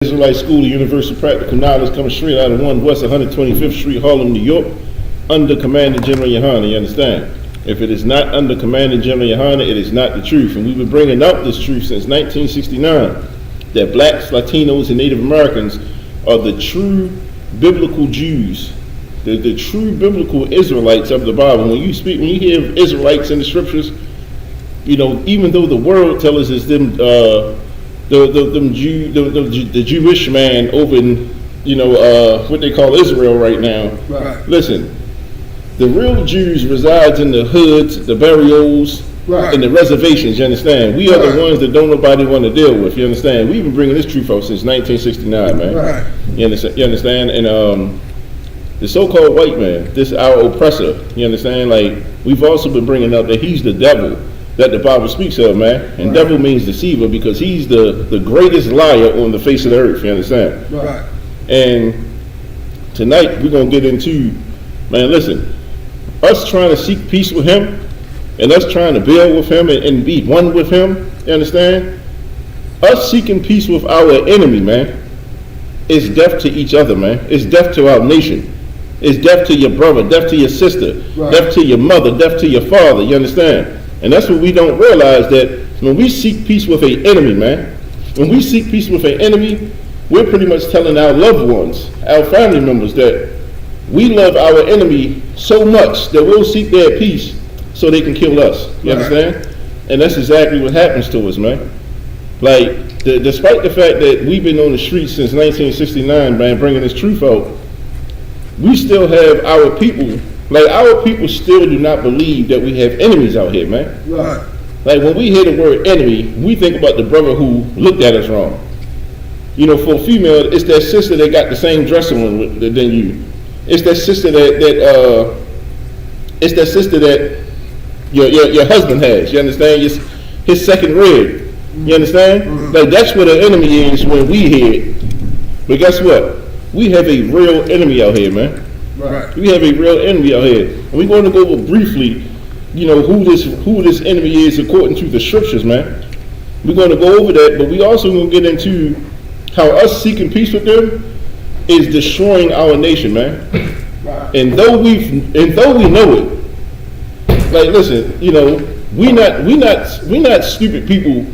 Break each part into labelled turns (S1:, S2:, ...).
S1: Israelite School of Universal Practical Knowledge coming straight out of 1 West 125th Street, Harlem, New York, under Commander General Yohana, you understand? If it is not under Commander General Yohana, it is not the truth. And we've been bringing up this truth since 1969, that blacks, Latinos, and Native Americans are the true biblical Jews, the true biblical Israelites of the Bible. When you hear of Israelites in the scriptures, you know, even though the world tells us it's them, the Jewish man over in, you know, what they call Israel right now.
S2: Right.
S1: Listen, the real Jews resides in the hoods, the barrios,
S2: Right.
S1: and the reservations, you understand? We are the ones that don't nobody want to deal with, you understand? We've been bringing this truth out since 1969, man.
S2: Right.
S1: You understand? And the so-called white man, this our oppressor, you understand? Like, we've also been bringing up that he's the devil that the Bible speaks of, man. And
S2: Right.
S1: devil means deceiver because he's the greatest liar on the face of the earth, you understand?
S2: Right.
S1: And tonight we're going to get into, man, listen, us trying to seek peace with him and us trying to build with him and be one with him, you understand? Us seeking peace with our enemy, man, is death to each other, man. It's death to our nation. It's death to your brother, death to your sister,
S2: Right.
S1: death to your mother, death to your father, you understand? And that's what we don't realize, that when we seek peace with an enemy, man, when we seek peace with an enemy, we're pretty much telling our loved ones, our family members, that we love our enemy so much that we'll seek their peace so they can kill us. You
S2: Right.
S1: understand? And that's exactly what happens to us, man. Like, despite the fact that we've been on the streets since 1969, man, bringing this truth out, we still have our people, like our people still do not believe that we have enemies out here, man.
S2: Right.
S1: Like when we hear the word enemy, we think about the brother who looked at us wrong. You know, for a female, it's that sister that got the same dress on than you. It's that sister that your husband has. You understand? His second rib. You understand?
S2: Mm-hmm.
S1: Like that's what an enemy is when we hear it. But guess what? We have a real enemy out here, man.
S2: Right.
S1: We have a real enemy out here. And we're going to go over briefly, you know, who this enemy is according to the scriptures, man. We're going to go over that, but we also going to get into how us seeking peace with them is destroying our nation, man.
S2: Right.
S1: And though we know it, like listen, you know, we not stupid people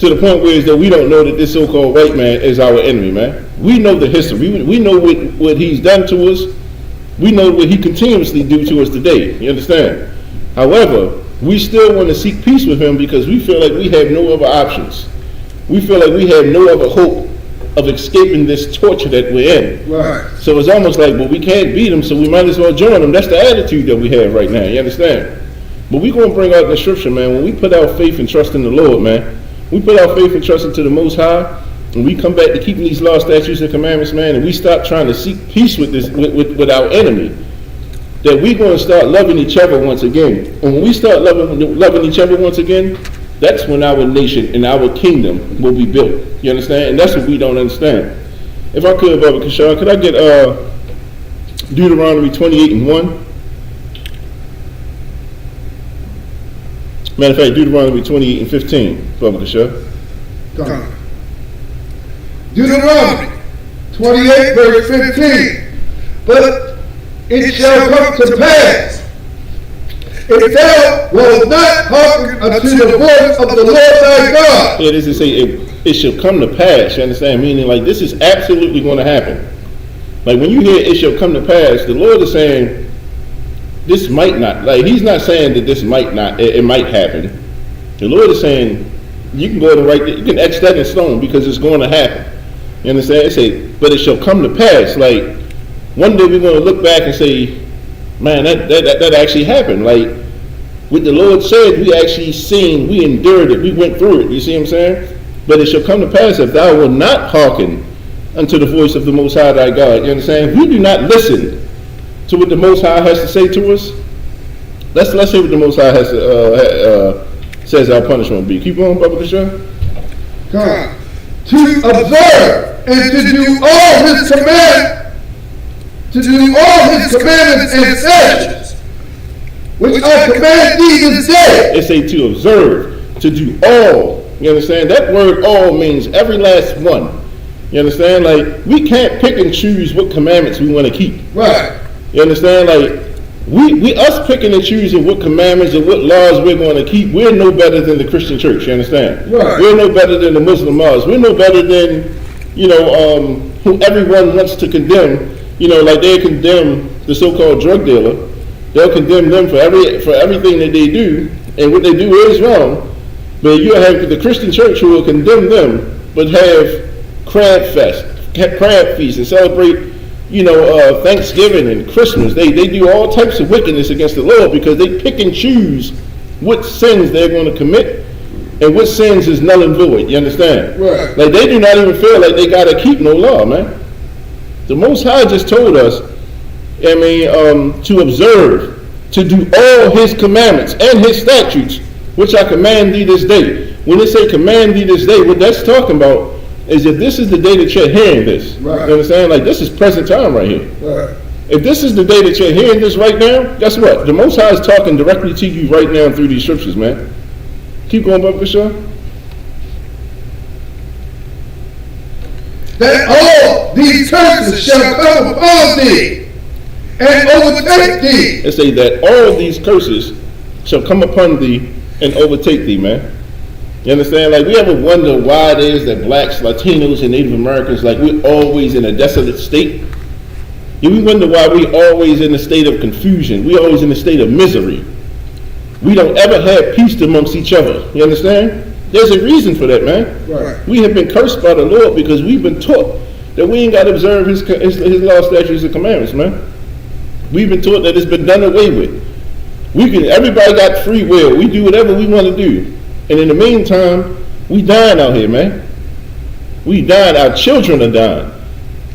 S1: to the point where is that we don't know that this so-called white man is our enemy, man. We know the history. We know what he's done to us. We know what he continuously do to us today. You understand? However, we still want to seek peace with him because we feel like we have no other options. We feel like we have no other hope of escaping this torture that we're in.
S2: Right.
S1: So it's almost like, well, we can't beat him, so we might as well join him. That's the attitude that we have right now. You understand? But we're going to bring out the scripture, man. When we put our faith and trust in the Lord, man, we put our faith and trust into the Most High, and we come back to keeping these laws, statutes, and commandments, man, and we stop trying to seek peace with with our enemy, that we're going to start loving each other once again. And when we start loving each other once again, that's when our nation and our kingdom will be built. You understand? And that's what we don't understand. If I could, Brother Kishar, could I get Deuteronomy 28:1? Matter of fact, Deuteronomy 28:15, Brother Kishar.
S2: Come. Deuteronomy 28 verse 15. But it shall come to pass, if thou wilt not hearken unto the voice of the Lord thy God.
S1: Yeah, this is say it shall come to pass, you understand? Meaning like this is absolutely going to happen. Like when you hear it shall come to pass, the Lord is saying this might not. Like he's not saying that this might not, it might happen. The Lord is saying you can go ahead and write it, you can etch that in stone because it's going to happen. You understand? It say, but it shall come to pass. Like one day we're going to look back and say, man, that actually happened. Like what the Lord said, we actually seen, we endured it, we went through it. You see what I'm saying? But it shall come to pass if thou wilt not hearken unto the voice of the Most High thy God. You understand? If we do not listen to what the Most High has to say to us, let's hear what the Most High has to, says our punishment will be. Keep on, Brother Kishar.
S2: Come. To observe and to do all his commandments and statutes, which I command thee this day.
S1: It say to observe, to do all. You understand? That word all means every last one. You understand? Like, we can't pick and choose what commandments we want to keep.
S2: Right.
S1: You understand? Like, we us picking and choosing what commandments and what laws we're going to keep, we're no better than the Christian church, you understand?
S2: Right.
S1: We're no better than the Muslim laws. We're no better than, who everyone wants to condemn. Like they condemn the so-called drug dealer. They'll condemn them for everything that they do, and what they do is wrong. But you have the Christian church who will condemn them, but have crab feast, and celebrate, Thanksgiving and Christmas. They do all types of wickedness against the Lord because they pick and choose what sins they're going to commit and what sins is null and void. You understand?
S2: Right.
S1: Like they do not even feel like they got to keep no law, man. The Most High just told us, to observe, to do all His commandments and His statutes, which I command thee this day. When they say command thee this day, what that's talking about is if this is the day that you're hearing this.
S2: Right.
S1: You understand? Like this is present time right here.
S2: Right.
S1: If this is the day that you're hearing this right now, guess what? The Most High is talking directly to you right now through these scriptures, man. Keep going, Brother Bishop.
S2: That all these curses shall come upon thee and overtake thee.
S1: They say that all these curses shall come upon thee and overtake thee, man. You understand? Like, we ever wonder why it is that blacks, Latinos, and Native Americans, like, we're always in a desolate state? We wonder why we always in a state of confusion. We always in a state of misery. We don't ever have peace amongst each other. You understand? There's a reason for that, man.
S2: Right.
S1: We have been cursed by the Lord because we've been taught that we ain't got to observe his law, statutes, and commandments, man. We've been taught that it's been done away with. Everybody got free will. We do whatever we want to do. And in the meantime, we dying out here, man. We dying. Our children are dying.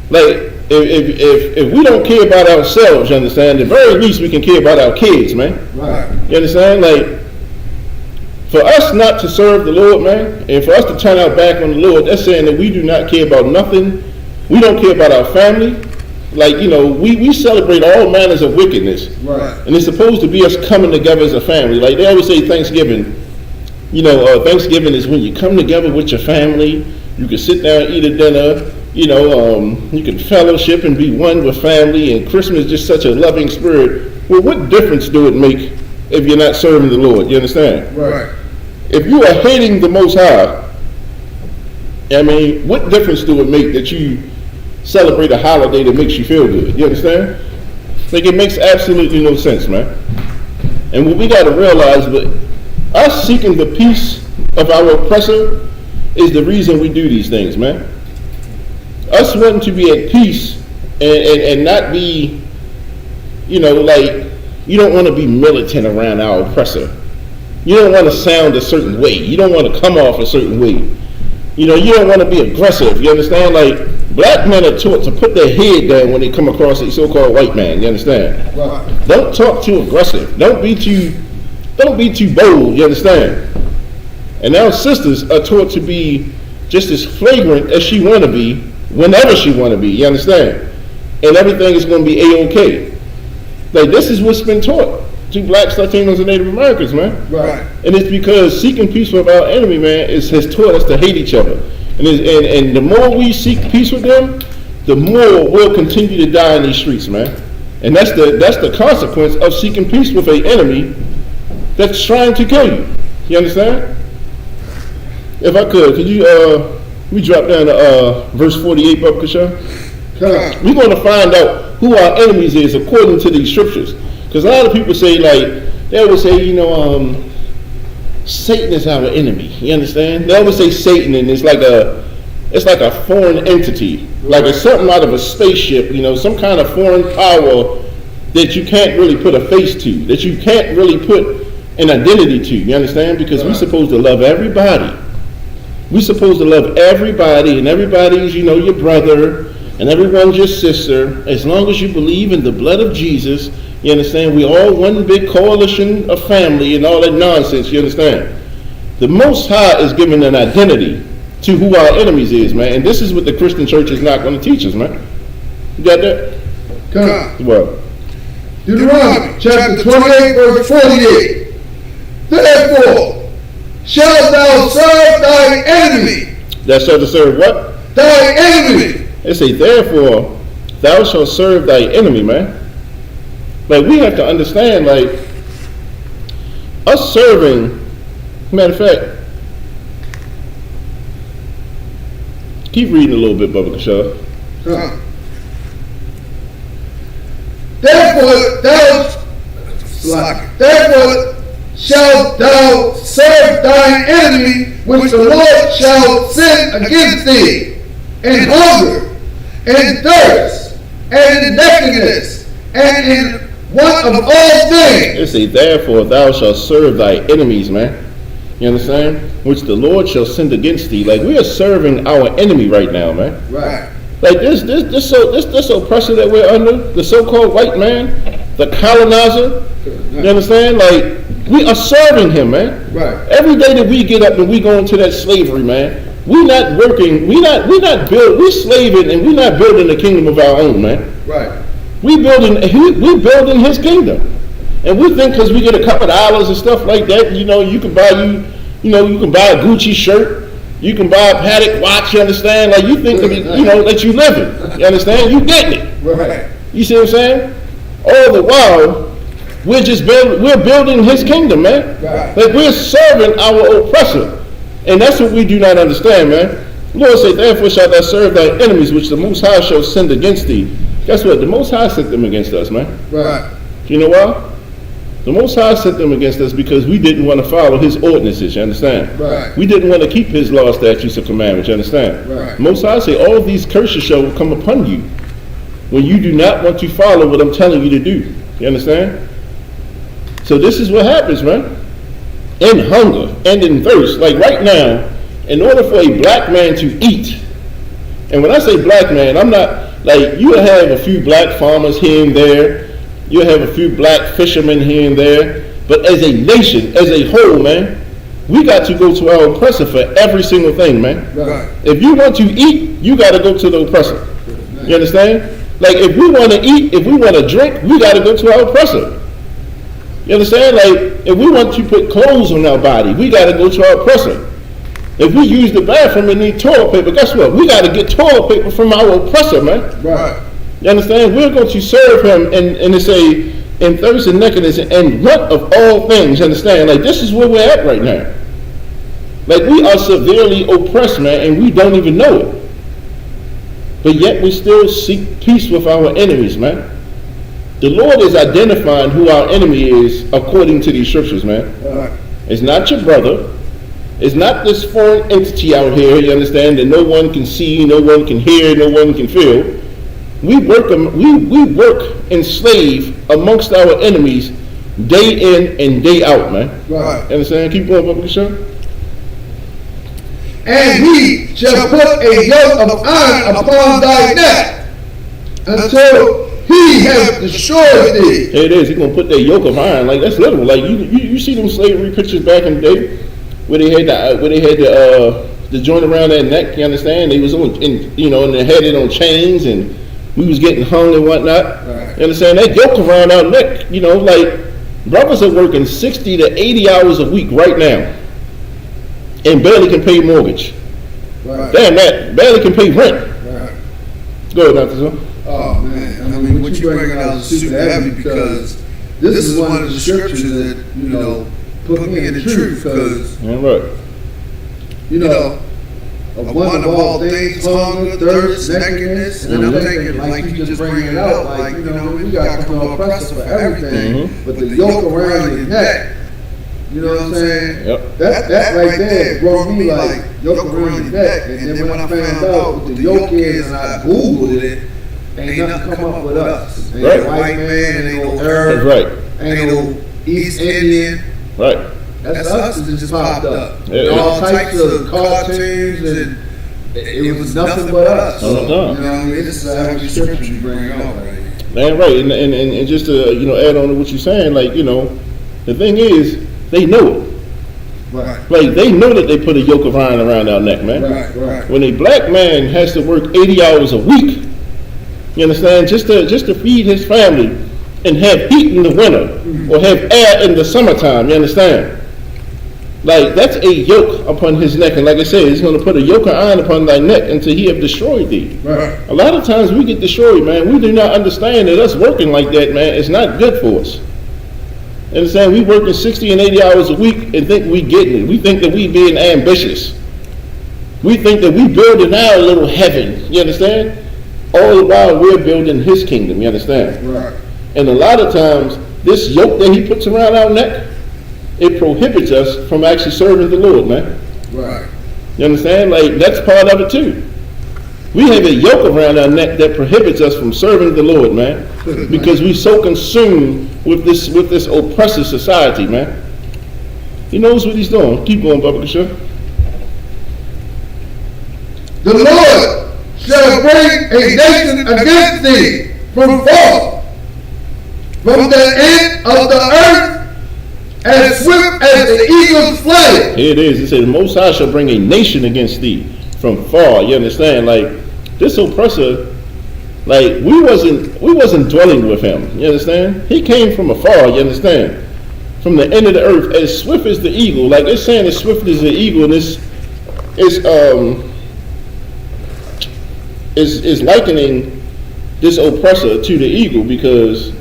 S1: Like, if we don't care about ourselves, you understand, at the very least we can care about our kids, man.
S2: Right.
S1: You understand? Like, for us not to serve the Lord, man, and for us to turn our back on the Lord, that's saying that we do not care about nothing. We don't care about our family. Like, we celebrate all manners of wickedness.
S2: Right.
S1: And it's supposed to be us coming together as a family. Like, they always say Thanksgiving. Thanksgiving is when you come together with your family. You can sit down, eat a dinner. You can fellowship and be one with family. And Christmas is just such a loving spirit. Well, what difference do it make if you're not serving the Lord? You understand?
S2: Right.
S1: If you are hating the Most High, what difference do it make that you celebrate a holiday that makes you feel good? You understand? Like, it makes absolutely no sense, man. And what we got to realize, that us seeking the peace of our oppressor is the reason we do these things, man. Us wanting to be at peace and not be, you don't want to be militant around our oppressor. You don't want to sound a certain way. You don't want to come off a certain way. You don't want to be aggressive. You understand? Like, black men are taught to put their head down when they come across a so-called white man. You understand?
S2: Right.
S1: Don't talk too aggressive. Don't be too bold. You understand? And our sisters are taught to be just as flagrant as she want to be, whenever she want to be. You understand? And everything is going to be A-OK. Like, this is what's been taught to blacks, Latinos, and Native Americans, man.
S2: Right.
S1: And it's because seeking peace with our enemy, man, has taught us to hate each other. And the more we seek peace with them, the more we'll continue to die in these streets, man. And that's the consequence of seeking peace with an enemy that's trying to kill you. You understand? If I could you we drop down to verse 48, Brother Kashan? We're going to find out who our enemies is according to these scriptures. Because a lot of people say, like, they always say, Satan is our enemy. You understand? They always say Satan, and it's like a foreign entity, like it's something out of a spaceship. Some kind of foreign power that you can't really put a face to, that you can't really put an identity to. You understand? Because we're supposed to love everybody. We're supposed to love everybody, and everybody's, your brother, and everyone's your sister, as long as you believe in the blood of Jesus. You understand? We all one big coalition of family and all that nonsense. You understand? The Most High is giving an identity to who our enemies is, man. And this is what the Christian church is not going to teach us, man. You got that?
S2: Come.
S1: What?
S2: Deuteronomy chapter 28, verse 48. Therefore, shalt thou serve thy enemy.
S1: That shall to serve what?
S2: thy enemy.
S1: It say, therefore, thou shalt serve thy enemy, man. Like, we have to understand, like, us serving, matter of fact, keep reading a little bit, Bubba Kashaw.
S2: Therefore shalt thou serve thine enemy, which the Lord shall send against thee, in hunger, and thirst, and in nakedness, and in want of all things.
S1: It say, therefore thou shalt serve thy enemies, man. You understand? Which the Lord shall send against thee. Like, we are serving our enemy right now, man.
S2: Right.
S1: Like, this oppressor that we're under, the so-called white man, the colonizer. You understand? Like, we are serving him, man.
S2: Right.
S1: Every day that we get up and we go into that slavery, man, we're not working, we're slaving, and we're not building the kingdom of our own, man.
S2: Right.
S1: We're building his kingdom. And we think because we get a couple of dollars and stuff like that, you can buy a Gucci shirt, you can buy a Patek watch, you understand? Like, you think that, that you living. You understand? You getting it.
S2: Right.
S1: You see what I'm saying? All the while, we're building his kingdom, man.
S2: Right.
S1: Like, we're serving our oppressor. And that's what we do not understand, man. The Lord said, therefore shalt thou serve thy enemies, which the Most High shall send against thee. Guess what? The Most High sent them against us, man.
S2: Right.
S1: You know why? The Most High sent them against us because we didn't want to follow his ordinances, you understand?
S2: Right.
S1: We didn't want to keep his law, statutes, and commandments, you understand?
S2: Right.
S1: The Most High say, all these curses shall come upon you when you do not want to follow what I'm telling you to do. You understand? So this is what happens, man. In hunger and in thirst. Like, right now, in order for a black man to eat, and when I say black man, I'm not, like, you'll have a few black farmers here and there, you'll have a few black fishermen here and there, but as a nation, as a whole, man, we got to go to our oppressor for every single thing, man.
S2: Right.
S1: If you want to eat, you got to go to the oppressor. You understand? Like, if we want to eat, if we want to drink, we got to go to our oppressor. You understand? Like, if we want to put clothes on our body, we got to go to our oppressor. If we use the bathroom and need toilet paper, guess what? We got to get toilet paper from our oppressor, man.
S2: Right.
S1: You understand? We're going to serve him and it's in thirst and nakedness and want of all things. You understand? Like, this is where we're at right now. Like, we are severely oppressed, man, and we don't even know it. But yet we still seek peace with our enemies, man. The Lord is identifying who our enemy is according to these scriptures, man.
S2: Right.
S1: It's not your brother. It's not this foreign entity out here, you understand, that no one can see, no one can hear, no one can feel. We work and slave amongst our enemies day in and day out, man.
S2: Right.
S1: You understand? Keep going, Bubba Kashaw.
S2: And he shall put a yoke of iron upon thy neck until he has destroyed thee.
S1: There it is. He's gonna put that yoke of iron. Like, that's literal. Like, you see them slavery pictures back in the day where they had the joint around their neck. You understand? They was on, and they had it on chains, and we was getting hung and whatnot.
S2: Right.
S1: You understand? That yoke around our neck. Like, brothers are working 60 to 80 hours a week right now, and barely can pay mortgage.
S2: Right.
S1: Damn that, barely can pay rent.
S2: Right.
S1: Go ahead, Dr. Zone.
S2: Oh man, I mean, what you bringing out is super heavy because this is one of the scriptures that put me in the truth because
S1: Right.
S2: of one of all things, hunger, thirst, nakedness, and I'm thinking like you just bringing it out, like we got to come oppressor for everything, but the yoke around your neck. You know what I'm saying?
S1: Yep.
S2: That right there brought me like yoke around your neck, and then when I found out what the yoke is and I Googled it, ain't nothing come up with us. Ain't
S1: Right.
S2: no white man, ain't no Arab,
S1: That's right.
S2: ain't no East Indian.
S1: Right.
S2: That's us that just popped up.
S1: Yeah.
S2: All types of cartoons, and it was nothing but us.
S1: Oh, no.
S2: You know what I mean? This is how you scripture you bring out right here.
S1: Man, right. And just to add on to what you're saying, like, the thing is, they know it.
S2: Right.
S1: Like, they know that they put a yoke of iron around our neck, man.
S2: Right.
S1: When a black man has to work 80 hours a week, you understand, just to feed his family and have heat in the winter or have air in the summertime, you understand? Like, that's a yoke upon his neck. And like I said, he's going to put a yoke of iron upon thy neck until he have destroyed thee.
S2: Right.
S1: A lot of times we get destroyed, man. We do not understand that us working like that, man, is not good for us. You understand? We working 60 and 80 hours a week and think we getting it. We think that we being ambitious. We think that we building our little heaven. You understand? All the while we're building his kingdom. You understand?
S2: Right.
S1: And a lot of times, this yoke that he puts around our neck, it prohibits us from actually serving the Lord, man.
S2: Right.
S1: You understand? Like, that's part of it too. We have a yoke around our neck that prohibits us from serving the Lord, man. Because we're so consumed with this oppressive society, man. He knows what he's doing. Keep going, Bubba Kishore.
S2: The Lord shall bring a nation against thee from far, from the end of the earth, as swift as the eagle's flight.
S1: Here it is. It says, the Most High shall bring a nation against thee from far. You understand? Like, this oppressor, like, we wasn't dwelling with him. You understand? He came from afar. You understand? From the end of the earth, as swift as the eagle. Like, it's saying as swift as the eagle, and is likening this oppressor to the eagle, because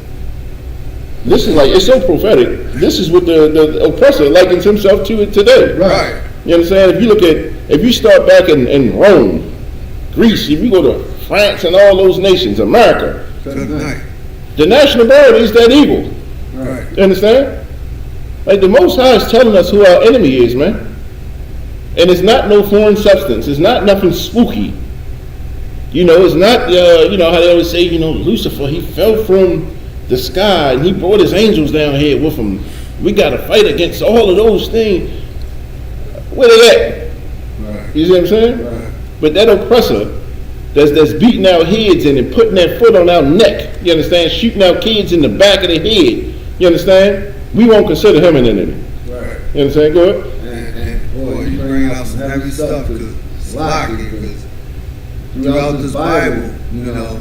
S1: this is like, it's so prophetic. This is what the oppressor likens himself to it today.
S2: Right.
S1: You understand? If you start back in Rome, Greece, if you go to France and all those nations, America, the national bird is that eagle.
S2: Right.
S1: You understand? Like, the Most High is telling us who our enemy is, man. And it's not no foreign substance. It's not nothing spooky. You know, it's not, you know, how they always say, you know, Lucifer, he fell from the sky and he brought his angels down here with him. We got to fight against all of those things. Where they at?
S2: Right.
S1: You see what I'm saying?
S2: Right.
S1: But that oppressor that's beating our heads in and putting that foot on our neck, you understand, shooting our kids in the back of the head, you understand, we won't consider him an enemy.
S2: Right.
S1: You understand? Go ahead.
S2: And boy, you bring out some heavy stuff, because throughout this Bible, you know,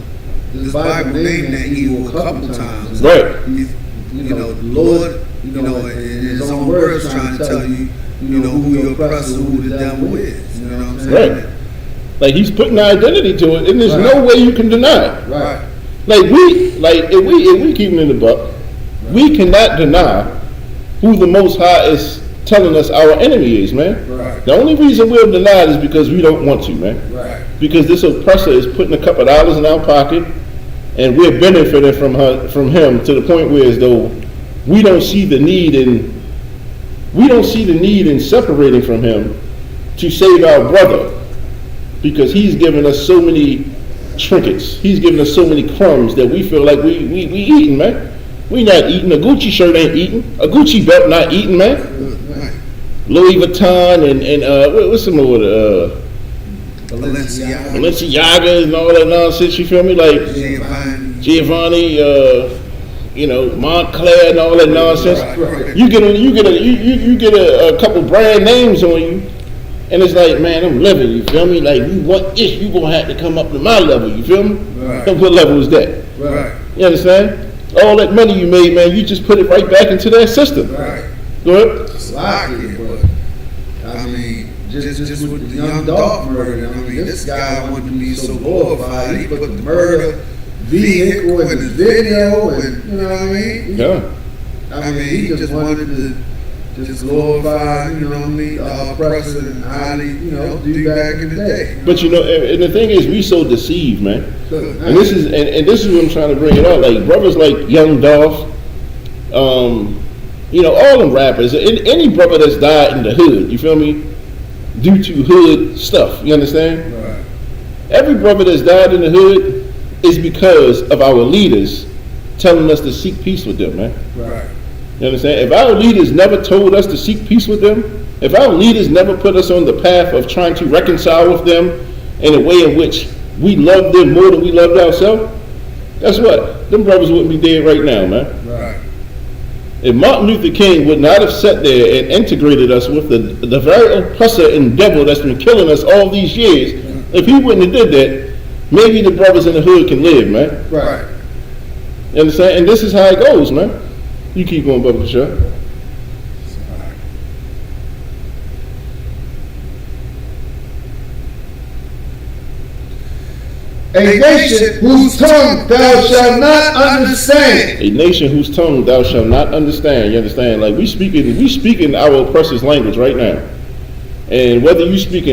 S2: this Bible named that evil a couple times.
S1: Right.
S2: He's, you know, the Lord, you know, in his own words trying to tell you, you know, who your oppressor, who the devil is. You know what I'm saying?
S1: Right. Like, he's putting identity to it, and there's no way you can deny it.
S2: Right.
S1: Like, if we keep it in the buck, we cannot deny who the Most High is telling us our enemy is, man.
S2: Right.
S1: The only reason we'll deny it is because we don't want to, man.
S2: Right.
S1: Because this oppressor is putting a couple of dollars in our pocket, and we're benefiting from him to the point where, as though we don't see the need in separating from him to save our brother, because he's given us so many trinkets. He's given us so many crumbs that we feel like we eating, man. We not eating. A Gucci shirt ain't eating. A Gucci belt not eating, man.
S2: Right.
S1: Louis Vuitton and what's some more?
S2: Balenciaga
S1: and all that nonsense. You feel me? Like Giovanni, you know, Montclair and all that nonsense.
S2: Right.
S1: You get a couple brand names on you, and it's like, man, I'm living. You feel me? Like, you want this, you gonna have to come up to my level. You feel me?
S2: Right.
S1: What level is that?
S2: Right.
S1: You understand? All that money you made, man, you just put it right back into that system.
S2: Right.
S1: Go ahead.
S2: But I mean, just with the young dog murder, I mean, this guy wanted to be so glorified. He put the murder vehicle in his video, and you know what I mean?
S1: Yeah.
S2: I mean, he just wanted to just glorify, you know what I mean, the oppressor and how they, you know, do back in the day.
S1: But you know, and the thing is, we so deceived, man. And this is what I'm trying to bring it out. Like, brothers like Young Dolph, you know, all them rappers, any brother that's died in the hood, you feel me, due to hood stuff, you understand?
S2: Right.
S1: Every brother that's died in the hood is because of our leaders telling us to seek peace with them, man.
S2: Right.
S1: You understand? If our leaders never told us to seek peace with them, if our leaders never put us on the path of trying to reconcile with them in a way in which we love them more than we loved ourselves, guess what? Them brothers wouldn't be dead right now, man.
S2: Right.
S1: If Martin Luther King would not have sat there and integrated us with the very oppressor and devil that's been killing us all these years, if he wouldn't have did that, maybe the brothers in the hood can live, man.
S2: Right.
S1: You understand? And this is how it goes, man. You keep going, Bubba, for sure.
S2: A nation whose tongue thou shalt not understand.
S1: A nation whose tongue thou shalt not understand. You understand? Like we speaking our oppressor's language right now. And whether we speak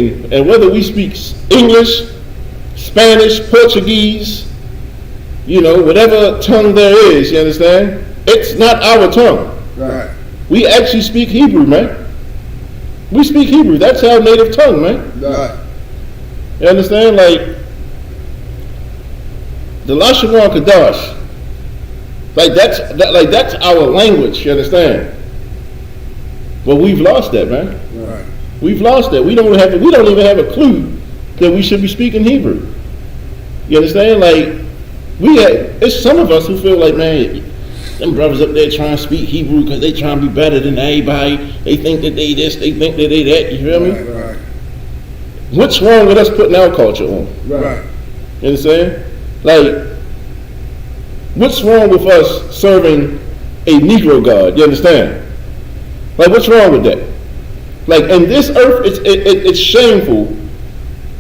S1: English, Spanish, Portuguese, whatever tongue there is, you understand? It's not our tongue.
S2: Right.
S1: We actually speak Hebrew, man. We speak Hebrew. That's our native tongue, man.
S2: Right.
S1: You understand? Like the Lashawan Kadash. That's our language, you understand? But we've lost that, man.
S2: Right.
S1: We've lost that. We don't even have a clue that we should be speaking Hebrew. You understand? Like it's some of us who feel like, man, them brothers up there trying to speak Hebrew because they trying to be better than everybody. They think that they this, they think that they that. You feel me?
S2: Right.
S1: What's wrong with us putting our culture on?
S2: Right.
S1: You understand? Like, what's wrong with us serving a Negro God? You understand? Like, what's wrong with that? Like, in this earth, it's shameful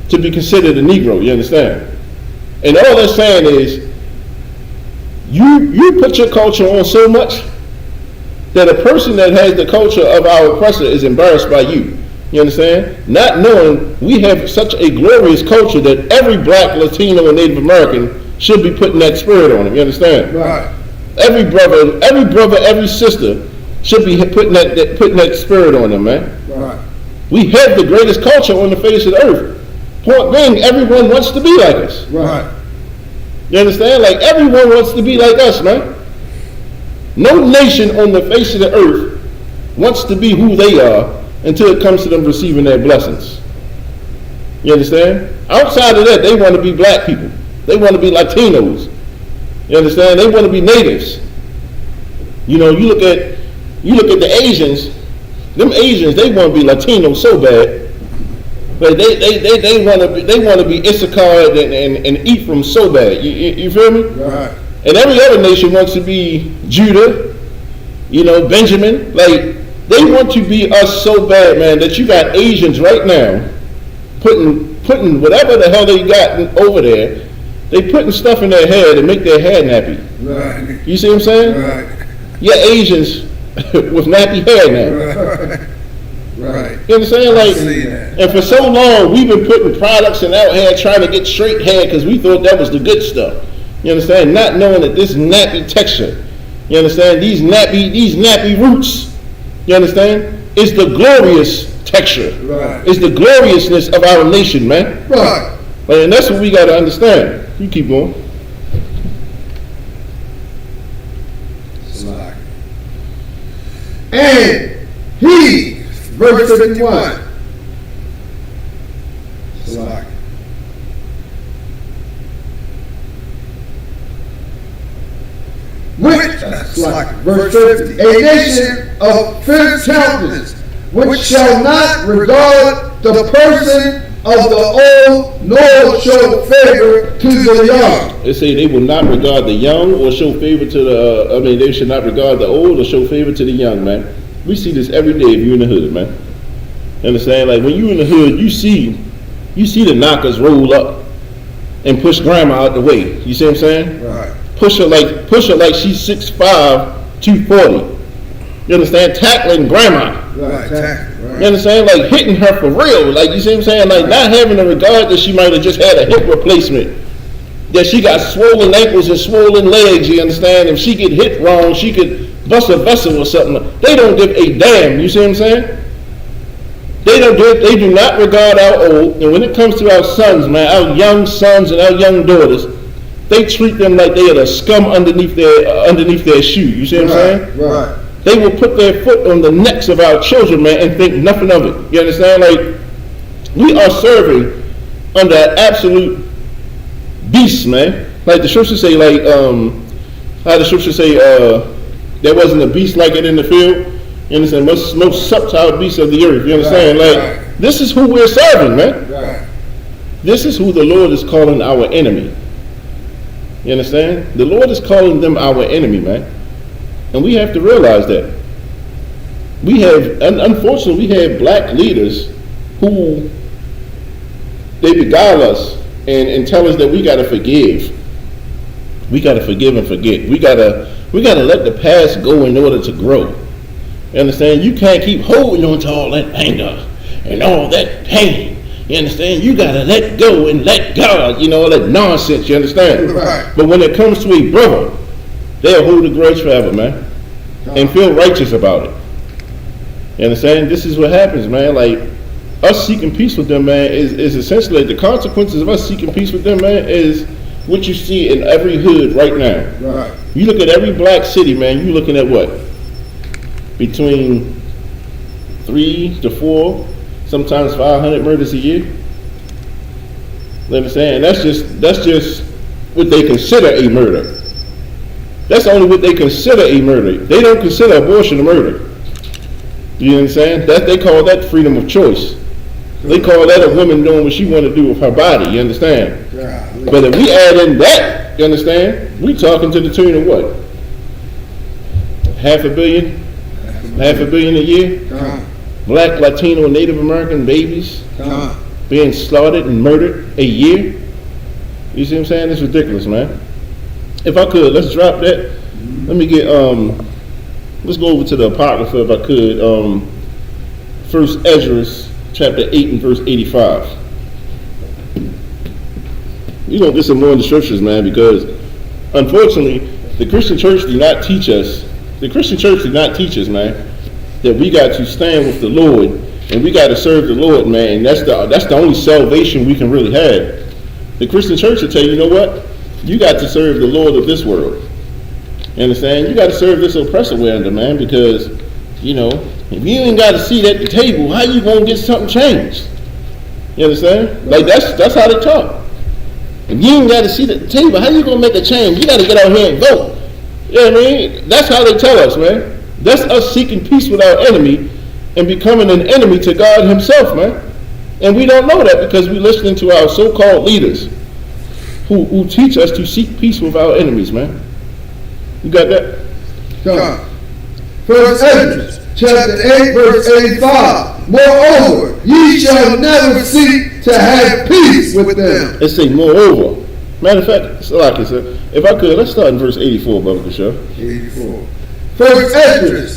S1: to be considered a Negro. You understand? And all they're saying is, you put your culture on so much that a person that has the culture of our oppressor is embarrassed by you. You understand? Not knowing we have such a glorious culture that every black, Latino, and Native American should be putting that spirit on them. You understand?
S2: Right.
S1: Every brother, every sister should be putting that spirit on them, man.
S2: Right.
S1: We have the greatest culture on the face of the earth. Point being, everyone wants to be like us.
S2: Right.
S1: You understand? Like, everyone wants to be like us, man. No nation on the face of the earth wants to be who they are until it comes to them receiving their blessings. You understand? Outside of that, they want to be black people. They want to be Latinos. You understand? They want to be natives. You look at the Asians. Them Asians, they want to be Latinos so bad. But they want to be Isupk and Ephraim so bad. You feel me?
S2: Right.
S1: And every other nation wants to be Judah, Benjamin. Like, they want to be us so bad, man, that you got Asians right now putting whatever the hell they got over there. They putting stuff in their hair to make their hair nappy.
S2: Right.
S1: You see what I'm saying?
S2: Right.
S1: Yeah, Asians with nappy hair now.
S2: Right. Right.
S1: You understand? Like,
S2: that.
S1: and for so long we've been putting products in our hair trying to get straight hair because we thought that was the good stuff. You understand? Not knowing that this nappy texture, you understand? These nappy roots, you understand? Is the glorious texture.
S2: Right.
S1: Is the gloriousness of our nation, man.
S2: Right.
S1: And that's what we got to understand. You keep going.
S2: Slack. And he, verse 51. Slack. Verse 50. A nation of fierce countenance, which shall not regard the person of the old, nor show favor to the young.
S1: They say they will not regard the young or show favor to they should not regard the old or show favor to the young, man. We see this every day if you're in the hood, man. You understand? Like, when you're in the hood, you see the knockers roll up and push grandma out the way. You see what I'm saying?
S2: Right.
S1: Push her like she's 6'5", 240. You understand? Tackling grandma.
S2: Right. Right.
S1: You understand? Like, hitting her for real. Like, you see what I'm saying? Like, not having a regard that she might have just had a hip replacement. That she got swollen ankles and swollen legs, you understand? If she get hit wrong, she could bust a vessel or something. They don't give a damn. You see what I'm saying? They do not regard our old. And when it comes to our sons, man, our young sons and our young daughters, they treat them like they are the scum underneath their shoe. You see what I'm saying?
S2: Right.
S1: They will put their foot on the necks of our children, man, and think nothing of it. You understand? Like, we are serving under an absolute beast, man. Like the scripture say, how the scripture say, there wasn't a beast like it in the field. You understand? Most subtile beast of the earth. You understand?
S2: Right.
S1: This is who we're serving, man.
S2: Right.
S1: This is who the Lord is calling our enemy. You understand? The Lord is calling them our enemy, man. And we have to realize that. Unfortunately, we have black leaders who, they beguile us and tell us that we got to forgive. We got to forgive and forget. We got to let the past go in order to grow. You understand? You can't keep holding on to all that anger and all that pain. You understand? You got to let go and let God, all that nonsense, you understand?
S2: Right.
S1: But when it comes to a brother, they'll hold a grudge forever, man, and feel righteous about it. You understand? This is what happens, man. Like, us seeking peace with them, man, is essentially, the consequences of us seeking peace with them, man, is what you see in every hood right now.
S2: Right.
S1: You look at every black city, man, you're looking at what? Between 3 to 4, sometimes 500 murders a year. You understand? And that's just what they consider a murder. That's only what they consider a murder. They don't consider abortion a murder. You understand? That they call that freedom of choice. They call that a woman doing what she want to do with her body. You understand?
S2: Yeah.
S1: But if we add in that, you understand? We talking to the tune of what? Half a billion a year. Black, Latino, Native American babies being slaughtered and murdered a year. You see what I'm saying? It's ridiculous, man. If I could, let's drop that. Let me get let's go over to the Apocrypha if I could. First Ezra chapter 8 and verse 85. We're gonna get some more in the scriptures, man, because unfortunately the Christian church did not teach us. The Christian church did not teach us, man, that we got to stand with the Lord and we got to serve the Lord, man. And that's the only salvation we can really have. The Christian church will tell you, you know what? You got to serve the Lord of this world. You understand? You got to serve this oppressor we're under, man, because, if you ain't got a seat at the table, how you gonna get something changed? You understand? Like that's how they talk. If you ain't got a seat at the table, how you gonna make a change? You got to get out here and vote. You know what I mean? That's how they tell us, man. That's us seeking peace with our enemy and becoming an enemy to God himself, man. And we don't know that because we're listening to our so-called leaders who teach us to seek peace with our enemies, man. You got that?
S2: Come. First Ezra, chapter 8, verse 85. Moreover, ye shall never seek to have peace with them.
S1: It say moreover. Matter of fact, it's like it said. If I could, let's start in verse 84, Brother Bishop.
S2: 84. First Ezra,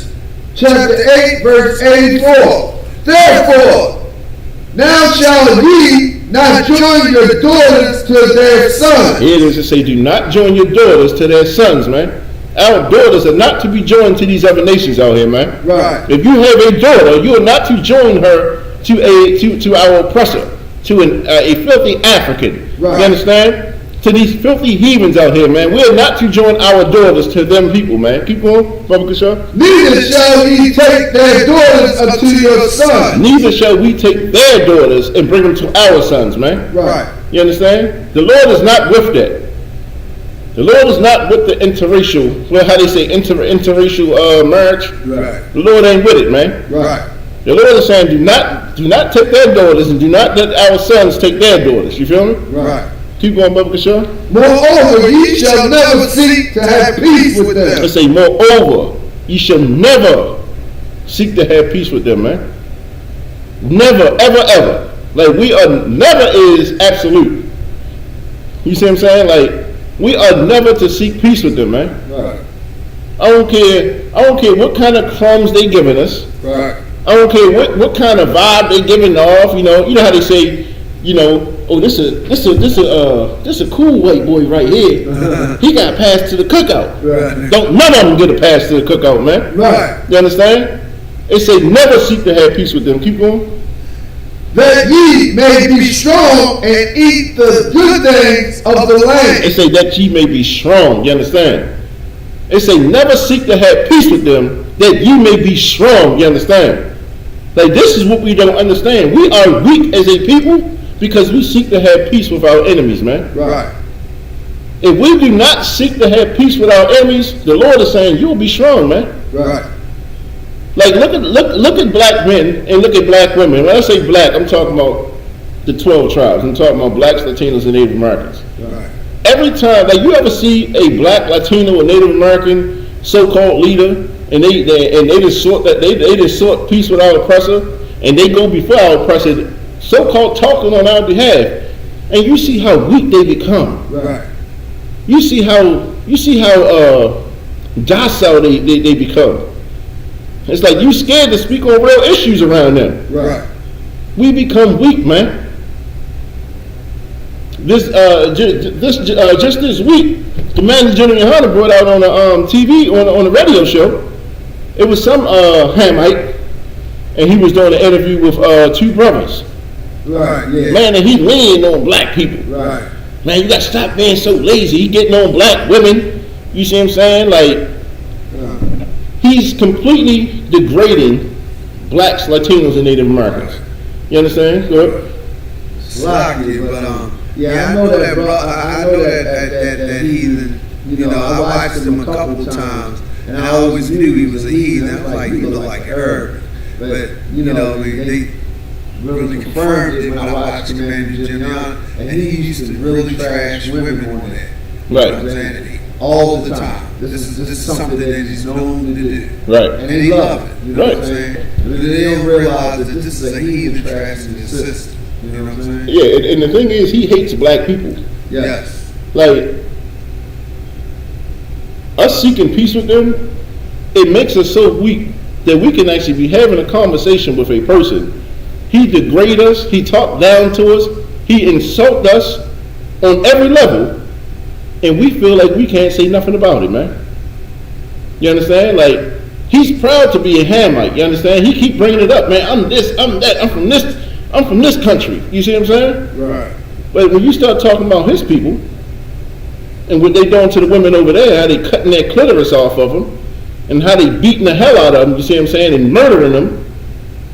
S2: chapter 8, verse 84. Therefore, now shall ye not join your daughters to their sons.
S1: Here it is to say, do not join your daughters to their sons, man. Our daughters are not to be joined to these other nations out here, man.
S2: Right.
S1: If you have a daughter, you are not to join her to our oppressor, to a filthy African.
S2: Right.
S1: You understand? To these filthy heathens out here, man. We are not to join our daughters to them people, man. Keep going, Brother Kishore.
S2: Neither shall ye take their daughters unto your sons.
S1: Neither shall we take their daughters and bring them to our sons, man.
S2: Right.
S1: You understand? The Lord is not with that. The Lord is not with the interracial, well, how they say, interracial marriage.
S2: Right.
S1: The Lord ain't with it, man.
S2: Right.
S1: The Lord is saying, do not take their daughters and do not let our sons take their daughters. You feel me?
S2: Right.
S1: Keep going, Brother Kishore.
S2: Moreover, ye shall never seek to have peace with them.
S1: Let's say, moreover, ye shall never seek to have peace with them, man. Never, ever, ever. Like, we are, never is absolute. You see what I'm saying? Like, we are never to seek peace with them, man.
S2: Right.
S1: I don't care what kind of crumbs they giving us.
S2: Right.
S1: I don't care what kind of vibe they giving off. You know how they say, oh, this a cool white boy right here. He got passed to the cookout.
S2: Right.
S1: Don't none of them get a pass to the cookout, man.
S2: Right.
S1: You understand? It say never seek to have peace with them. Keep going.
S2: That ye may be strong and eat the good things of the land.
S1: It say that ye may be strong. You understand? It say never seek to have peace with them that ye may be strong. You understand? Like, this is what we don't understand. We are weak as a people because we seek to have peace with our enemies, man.
S2: Right.
S1: If we do not seek to have peace with our enemies, the Lord is saying you'll be strong, man.
S2: Right.
S1: Like, look at black men and look at black women. When I say black, I'm talking about the 12 tribes. I'm talking about blacks, Latinos, and Native Americans.
S2: Right.
S1: Every time, like, you ever see a black, Latino, or Native American so-called leader, and they just sought peace with our oppressor, and they go before our oppressor, so-called talking on our behalf. and you see how weak they become.
S2: Right.
S1: You see how docile they become. It's like you scared to speak on real issues around them.
S2: Right.
S1: We become weak, man. Just this week, Commander General Hunter brought out on the TV on the radio show. It was some Hamite, and he was doing an interview with two brothers.
S2: Right. Yeah.
S1: Man, and he leaned on black people.
S2: Right.
S1: Man, you got to stop being so lazy. He getting on black women. You see what I'm saying? Like, he's completely degrading blacks, Latinos, and Native Americans. You understand? Go ahead.
S2: Slocky, but yeah, I know that, bro. I know that heathen. You know, I watched him a couple times, and I always knew he was a heathen. I was like, he looked like Herb. But you know, they really confirmed it when I watched Commander General, and he used to really trash women on that.
S1: Right.
S2: All the time. This is something that he's known to do.
S1: Right.
S2: And they love it. You know
S1: Right.
S2: what I'm saying? They don't realize that this is a heathen trashing the system. You know what I'm saying?
S1: Yeah, and the thing is, he hates black people.
S2: Yes.
S1: Like, us seeking peace with them, it makes us so weak that we can actually be having a conversation with a person. He degrade us, he talk down to us, he insult us on every level, and we feel like we can't say nothing about it, man. You understand? Like, he's proud to be a Hamite, you understand? He keep bringing it up, man. I'm this, I'm that, I'm from this country. You see what I'm saying?
S2: Right.
S1: But when you start talking about his people, and what they doing to the women over there, how they cutting their clitoris off of them, and how they beating the hell out of them, you see what I'm saying, and murdering them,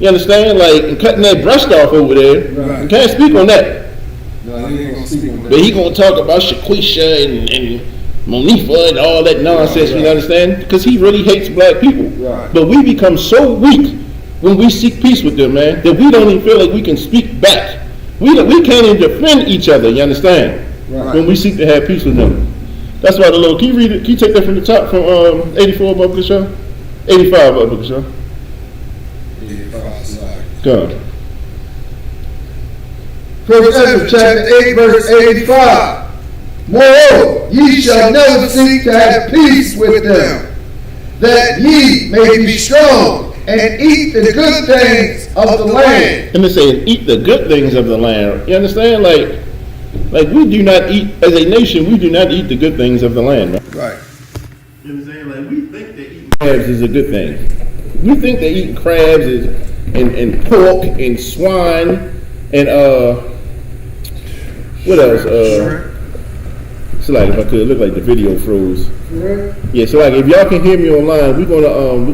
S1: you understand? Like, and cutting their breast off over there.
S2: Right.
S1: You can't speak on that.
S2: No, he ain't gonna speak on that.
S1: But he gonna talk about Shaquisha and Monifa and all that nonsense,
S2: Right.
S1: you understand? Because he really hates black people.
S2: Right.
S1: But we become so weak when we seek peace with them, man, that we don't even feel like we can speak back. We can't even defend each other, you understand?
S2: Right.
S1: When we seek to have peace with them. That's why the little, can you read it? Can you take that from the top from 84 of Book of Show? 85 of Book of Show? Go.
S2: First Ezra chapter 8, verse 85. Moreover, ye shall never seek to have peace with them, that ye may be strong and eat the good things of the land.
S1: And they say, eat the good things of the land. You understand? Like we do not eat, as a nation, we do not eat the good things of the land. Man.
S2: Right.
S1: You understand? Like, we think that eating crabs is a good thing. We think that eating crabs is, and pork and swine and what else? So like, if I could, look like the video froze. Yeah, so like, if y'all can hear me online, we're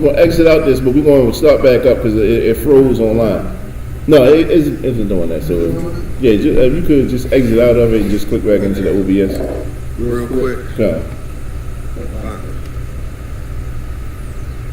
S1: gonna exit out this, but we're gonna start back up because it froze online. No, it isn't doing that. So yeah, if you could just exit out of it and just click back into the OBS
S2: Real quick.
S1: Yeah.